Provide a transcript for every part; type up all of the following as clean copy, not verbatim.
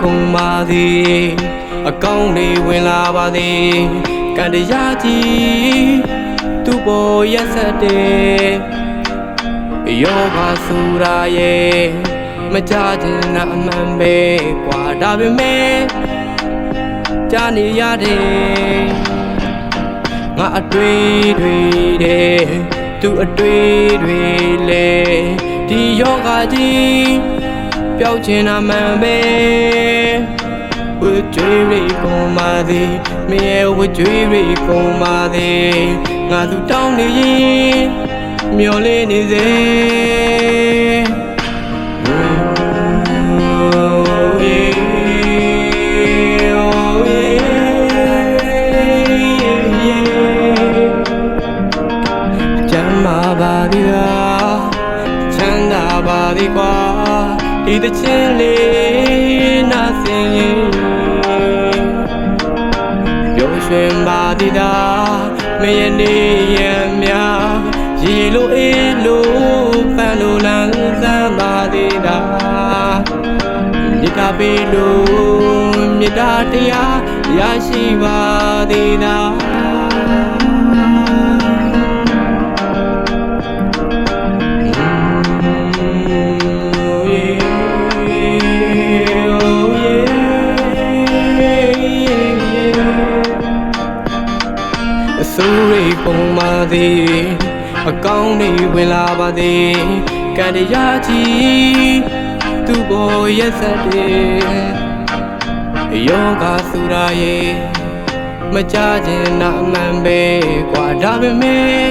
ကုန်ပါသည်အကောင်းတွေဝင်လာပါသည်ကံတရားကြီးသူ့ပေါ်ရက်ဆက်တဲ့ယောဂဆူရာရဲ့မကြခြင်းနာအမှန်ပဲကွာဒါပေမဲ့ကြားနေရတယ်ငါအတွေ့တွေတဲ့သူအတွေ့တွေလေဒီယောဂကြီးပျောက်ခြင်းနာမှန်ပဲဝှကြွေးရီကုန်ပါသည်မရဲ့ဝှကြွေးရီကုန်ပါသည်ငါသူတောင်းနေရင်မျောလေးနေစေပါသည်လားချမ်းသာပါသည်ကွာဒီတခြင်းလေးနာစင်ရင်ပျော်ရွှင်ပါသည်လားမယနေ့ရများရေလိုအေးလိုပန်းလိုလန်းစမ်းပါသည်လားမေတ္တာပေးလို့မေတ္တာတရားရရှိပါသည်လားဆူရီကုန်ပါသည်အကောင်းတွေဝင်လာပါသည်ကံတရားကြီးသူ့ပေါ်ရက်ဆက်တဲ့ယောဂဆူရာရဲ့မကြခြင်းနာအမှန်ပဲကွာဒါပေမဲ့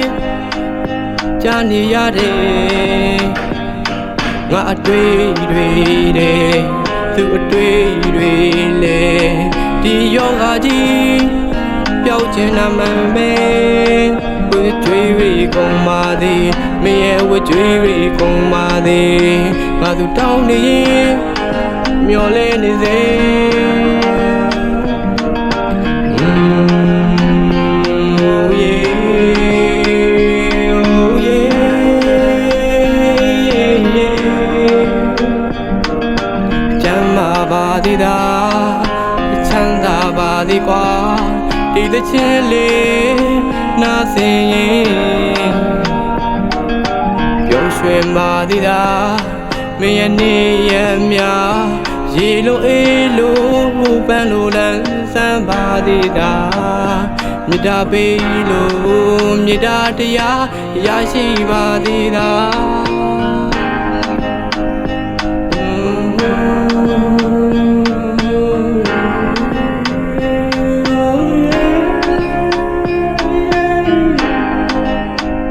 ကြားနေရတယ်ငါအတွေ့တွေတဲ့သူအတွေ့တွေလေဒီယောဂကြီးပျောက်ခြင်းနာမှန်ပဲဝှကြွေးရီကုန်ပါသည်မရဲ့ဝှကြွေးရီကုန်ပါသည်ငါသူတောင်းနေရင်မျောလဲနေစေချမ်းသာပါသည်ကွာဒီတခြင်းလေးနာစင်ရင်ပျော်ရွှင်ပါသည်လားမယနေ့ရများရေလိုအေးလိုပန်းလိုလန်းစမ်းပါသည်လားမေတ္တာပေးလို့မေတ္တာတရားရရှိပါသည်လား